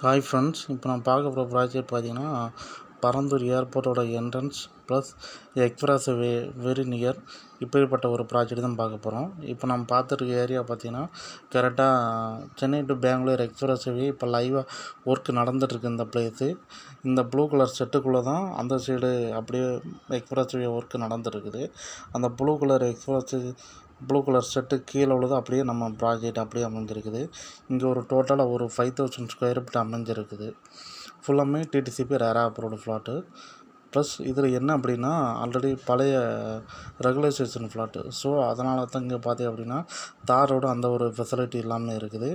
Hi friends, இப்போ நான் பார்க்க போகிற ப்ராஜெக்ட் பார்த்தீங்கன்னா பரந்தூர் ஏர்போர்ட்டோட என்ட்ரன்ஸ் ப்ளஸ் எக்ஸ்பிரஸ் வே வெரி நியர் இப்படிப்பட்ட ஒரு ப்ராஜெக்ட் தான் பார்க்க போகிறோம். இப்போ நம்ம பார்த்துருக்க ஏரியா பார்த்தீங்கன்னா கரெக்டாக சென்னை டு பெங்களூர் எக்ஸ்பிரஸ் வே இப்போ லைவாக ஒர்க் நடந்துகிட்ருக்கு. இந்த பிளேஸு இந்த ப்ளூ கலர் செட்டுக்குள்ளே தான் அந்த சைடு அப்படியே எக்ஸ்பிரஸ் வே ஒர்க் நடந்துருக்குது. அந்த ப்ளூ கலர் செட்டு கீழே உள்ளது அப்படியே நம்ம ப்ராஜெக்ட் அப்படியே அமைஞ்சிருக்குது. இங்கே ஒரு டோட்டலாக ஒரு 5000 ஸ்கொயர் ஃபீட் அமைஞ்சிருக்குது. ஃபுல்லாமே டிடிசிபி ரேரா அப்ரூவ்டு ஃப்ளாட்டு. ப்ளஸ் இதில் என்ன அப்படின்னா ஆல்ரெடி பழைய ரெகுலேஷன் ஃப்ளாட்டு. ஸோ அதனால தான் இங்கே பார்த்தீங்க அப்படின்னா தாரோட அந்த ஒரு ஃபெசிலிட்டி இல்லாமல் இருக்குது.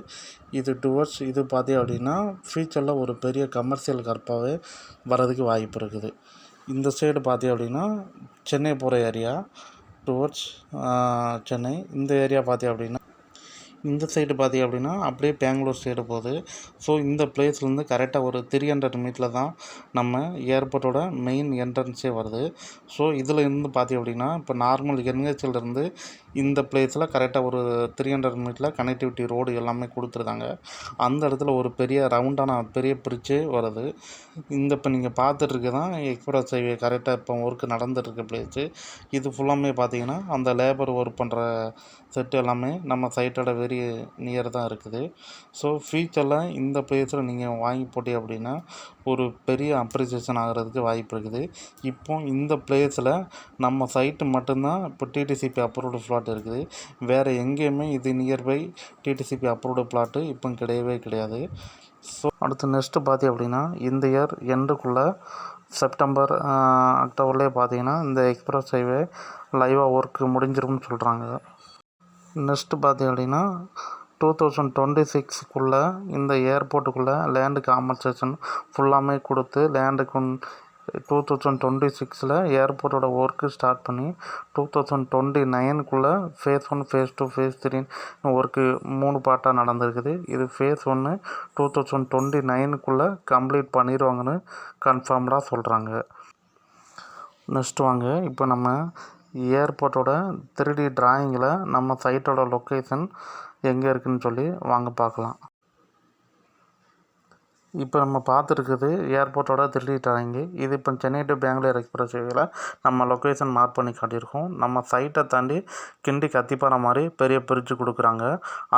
இது டுவர்ட்ஸ் இது பார்த்தீங்க அப்படின்னா ஃபியூச்சரில் ஒரு பெரிய கமர்ஷியல் கற்பாகவே வர்றதுக்கு வாய்ப்பு இருக்குது. இந்த சைடு பார்த்தீங்க அப்படின்னா சென்னை போகிற ஏரியா டுவர்ட்ஸ் சென்னை. இந்த ஏரியா பார்த்தீங்க அப்படின்னா இந்த சைடு பார்த்தீங்க அப்படின்னா அப்படியே பெங்களூர் சைடு போகுது. ஸோ இந்த பிளேஸ்லேருந்து கரெக்டாக ஒரு 300 மீட்டரில் தான் நம்ம ஏர்போர்ட்டோட மெயின் என்ட்ரன்ஸே வருது. ஸோ இதில் இருந்து பார்த்தீங்க அப்படின்னா இப்போ நார்மல் என்ஹெச்லேருந்து இந்த பிளேஸில் கரெக்டாக ஒரு 300 மீட்டரில் கனெக்டிவிட்டி ரோடு எல்லாமே கொடுத்துருக்காங்க. அந்த இடத்துல ஒரு பெரிய ரவுண்டான பெரிய பிரிட்ஜே வருது. இந்த இப்போ நீங்கள் பார்த்துட்ருக்கு தான் எக்ஸ்பிரஸ் ஹைவே கரெக்டாக இப்போ ஒர்க் நடந்துட்டுருக்க பிளேஸு. இது ஃபுல்லாமே பார்த்தீங்கன்னா அந்த லேபர் ஒர்க் பண்ணுற செட்டு எல்லாமே நம்ம சைட்டோட வெரி நியர் தான் இருக்குது. ஸோ ஃபியூச்சரில் இந்த பிளேஸில் நீங்கள் வாங்கி போட்டீங்க அப்படின்னா ஒரு பெரிய அப்ரிசியேஷன் ஆகிறதுக்கு வாய்ப்பு இருக்குது. இப்போ இந்த பிளேஸில் நம்ம சைட்டு மட்டும்தான் இப்போ டிடிசிபி அப்ரூவ்டு ஃப்ளாட் இருக்குது. வேறு எங்கேயுமே இது நியர்பை டிடிசிபி அப்ரூவ்டு பிளாட்டு இப்போ கிடையவே கிடையாது. ஸோ அடுத்து நெக்ஸ்ட்டு பார்த்தீங்க அப்படின்னா இந்த இயர் எண்டுக்குள்ளே செப்டம்பர் அக்டோபர்லேயே பார்த்தீங்கன்னா இந்த எக்ஸ்பிரஸ் ஹைவே லைவாக ஒர்க்கு முடிஞ்சிரும்னு சொல்கிறாங்க. நெக்ஸ்ட்டு பார்த்தீங்க அப்படின்னா 2026 இந்த ஏர்போர்ட்டுக்குள்ளே லேண்டு காம்பன்சேஷன் ஃபுல்லாமே கொடுத்து லேண்டுக்கு 2026 ஏர்போர்ட்டோட ஒர்க்கு ஸ்டார்ட் பண்ணி 2029 ஃபேஸ் 1 ஃபேஸ் 2 ஃபேஸ் 3 ஒர்க்கு 3 பார்ட்டாக நடந்திருக்குது. இது ஃபேஸ் 1 2029 கம்ப்ளீட் பண்ணிடுவாங்கன்னு கன்ஃபார்ம்டாக சொல்கிறாங்க. நெக்ஸ்ட் வாங்க இப்போ நம்ம ஏர்போர்ட்டோட 3D டிராயிங்கில் நம்ம சைட்டோட லொக்கேஷன் எங்கே இருக்குதுன்னு சொல்லி வாங்க பார்க்கலாம். இப்போ நம்ம பார்த்துருக்குது ஏர்போர்ட்டோட 3D டிராயிங்கு. இது இப்போ சென்னை டு பெங்களூர் எக்ஸ்பிரஸ் வேவில் நம்ம லொக்கேஷன் மார்க் பண்ணி காட்டியிருக்கோம். நம்ம சைட்டை தாண்டி கிண்டி கத்திப்பாறை மாதிரி பெரிய பிரிட்ஜு கொடுக்குறாங்க.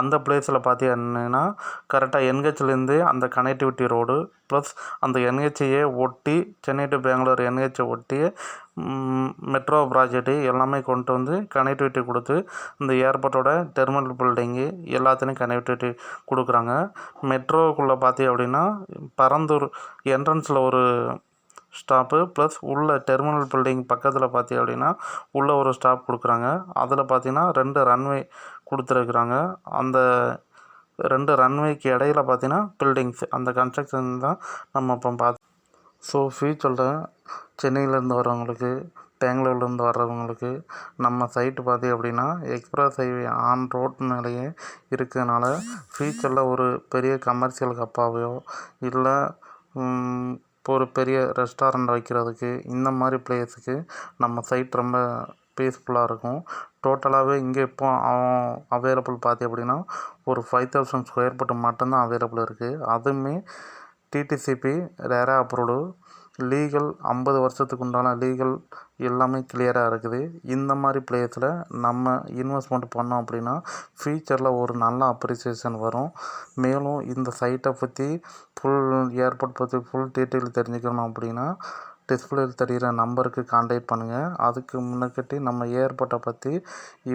அந்த பிளேஸில் பார்த்தீங்கன்னா கரெக்டாக என்ஹெச்லேருந்து அந்த கனெக்டிவிட்டி ரோடு ப்ளஸ் அந்த என்ஹெச்சையே ஒட்டி சென்னை டு பெங்களூர் என்ஹெச்சை ஒட்டி மெட்ரோ ப்ராஜெக்ட்டு எல்லாமே கொண்டு வந்து கனெக்டிவிட்டி கொடுத்து இந்த ஏர்போர்ட்டோட டெர்மினல் பில்டிங்கு எல்லாத்துலேயும் கனெக்டிவிட்டி கொடுக்குறாங்க. மெட்ரோக்குள்ளே பார்த்தீங்க அப்படின்னா பரந்தூர் என்ட்ரன்ஸில் ஒரு ஸ்டாப்பு ப்ளஸ் உள்ள டெர்மினல் பில்டிங் பக்கத்தில் பார்த்தீங்க அப்படின்னா உள்ளே ஒரு ஸ்டாப் கொடுக்குறாங்க. அதில் பார்த்தீங்கன்னா 2 ரன்வே கொடுத்துருக்குறாங்க. அந்த 2 ரன்வேக்கு இடையில பார்த்தீங்கன்னா பில்டிங்ஸ் அந்த கன்ஸ்ட்ரக்ஷன் தான் நம்ம இப்போ பார்த்து. ஸோ ஃபியூச்சரில் சென்னையிலேருந்து வர்றவங்களுக்கு பெங்களூர்லேருந்து வர்றவங்களுக்கு நம்ம சைட்டு பார்த்தீங்க அப்படின்னா எக்ஸ்பிரஸ் ஹைவே ஆன் ரோட் மேலேயே இருக்கிறதுனால ஃபியூச்சரில் ஒரு பெரிய கமர்ஷியல் ஹப்பாவையோ இல்லை இப்போ ஒரு பெரிய ரெஸ்டாரண்ட் வைக்கிறதுக்கு இந்த மாதிரி பிளேஸுக்கு நம்ம சைட் ரொம்ப பீஸ்ஃபுல்லாக இருக்கும். டோட்டலாகவே இங்கே இப்போ அவைலபிள் பார்த்தி அப்படின்னா ஒரு 5000 ஸ்கொயர் ஃபீட் மட்டும்தான் அவைலபிள் இருக்குது. அதுவுமே டிடிசிபி ரேரா அப்ரூவ்டு லீகல் 50 வருஷத்துக்கு உண்டான லீகல் எல்லாமே கிளியராக இருக்குது. இந்த மாதிரி பிளேஸில் நம்ம இன்வெஸ்ட்மெண்ட் பண்ணோம் அப்படின்னா ஃபியூச்சரில் ஒரு நல்ல அப்ரிசியேஷன் வரும். மேலும் இந்த சைட்டை பற்றி ஏர்போர்ட் பற்றி ஃபுல் டீட்டெயில் தெரிஞ்சுக்கணும் அப்படின்னா டிஸ்பிளேயில் தெரிகிற நம்பருக்கு கான்டாக்ட் பண்ணுங்கள். அதுக்கு முன்னக்கிட்டு நம்ம ஏர்போர்ட்டை பற்றி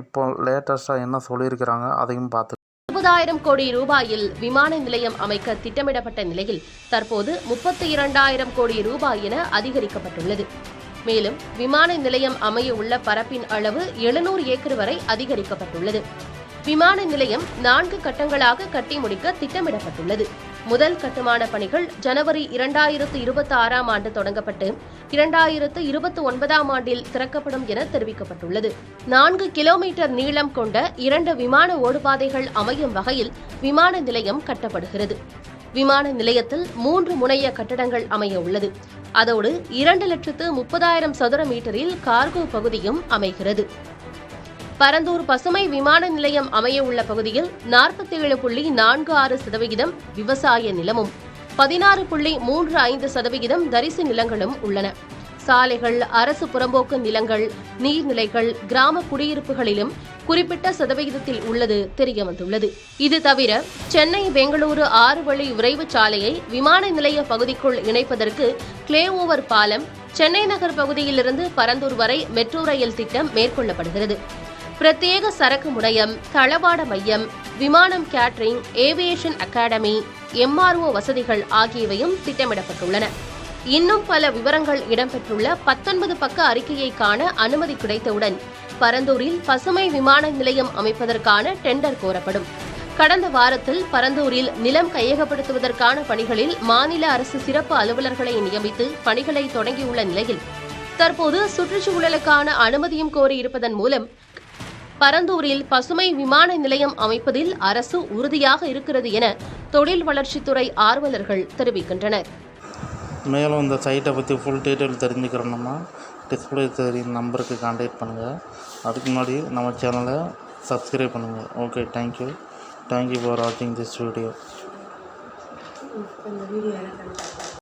இப்போ லேட்டஸ்ட்டாக என்ன சொல்லியிருக்கிறாங்க அதையும் பார்த்து 60,000 கோடி ரூபாயில் விமான நிலையம் அமைக்க திட்டமிடப்பட்ட நிலையில் தற்போது 32,000 கோடி ரூபாய் என அதிகரிக்கப்பட்டுள்ளது. மேலும் விமான நிலையம் அமைய உள்ள பரப்பின் அளவு 700 ஏக்கர் வரை அதிகரிக்கப்பட்டுள்ளது. விமான நிலையம் 4 கட்டங்களாக கட்டி முடிக்க திட்டமிடப்பட்டுள்ளது. முதல் கட்டுமான பணிகள் ஜனவரி 2026 ஆண்டு தொடங்கப்பட்டு 2029 ஆண்டில் திறக்கப்படும் என தெரிவிக்கப்பட்டுள்ளது. 4 கிலோமீட்டர் நீளம் கொண்ட 2 விமான ஓடுபாதைகள் அமையும் வகையில் விமான நிலையம் கட்டப்படுகிறது. விமான நிலையத்தில் 3 முனைய கட்டடங்கள் அமைய உள்ளது. அதோடு 2,30,000 சதுர மீட்டரில் கார்கோ பகுதியும் அமைகிறது. பரந்தூர் பசுமை விமான நிலையம் அமைய உள்ள பகுதியில் 47.46% விவசாய நிலமும் 16.35% தரிசு நிலங்களும் உள்ளன. சாலைகள், அரசு புறம்போக்கு நிலங்கள், நீர்நிலைகள், கிராம குடியிருப்புகளிலும் குறிப்பிட்ட சதவிகிதத்தில் உள்ளது தெரியவந்துள்ளது. இது தவிர சென்னை பெங்களூரு 6 வழி விரைவு சாலையை விமான நிலைய பகுதிக்குள் இணைப்பதற்கு கிளேஓவர் பாலம், சென்னை நகர் பகுதியிலிருந்து பரந்தூர் வரை மெட்ரோ ரயில் திட்டம் மேற்கொள்ளப்படுகிறது. பிரத்யேக சரக்கு முனையம், தளவாட மையம், விமானம் கேட்டரிங், ஏவியேஷன் அகாடமி, MRO வசதிகள் ஆகியவையும் திட்டமிடப்பட்டுள்ளன. இன்னும் பல விவரங்கள் இடம்பெற்றுள்ள 19 பக்க அறிக்கையை காண அனுமதி கிடைத்தவுடன் பரந்தூரில் பசுமை விமான நிலையம் அமைப்பதற்கான டெண்டர் கோரப்படும். கடந்த வாரத்தில் பரந்தூரில் நிலம் கையகப்படுத்துவதற்கான பணிகளில் மாநில அரசு சிறப்பு அலுவலர்களை நியமித்து பணிகளை தொடங்கியுள்ள நிலையில் தற்போது சுற்றுச்சூழலுக்கான அனுமதியும் கோரியிருப்பதன் மூலம் பரந்தூரில் பசுமை விமான நிலையம் அமைப்பதில் அரசு உறுதியாக இருக்கிறது என தொழில் வளர்ச்சித்துறை ஆர்வலர்கள் தெரிவிக்கின்றனர். மேலும் இந்த சைட்டை பற்றி ஃபுல் டீட்டெயில் தெரிஞ்சுக்கிறோம்னா டிஸ்பிளே தெரியும் நம்பருக்கு கான்டாக்ட் பண்ணுங்கள். அதுக்கு முன்னாடி நம்ம சேனலை சப்ஸ்கிரைப் பண்ணுங்கள். ஓகே, தேங்க்யூ ஃபார் வாட்சிங் திஸ் வீடியோ.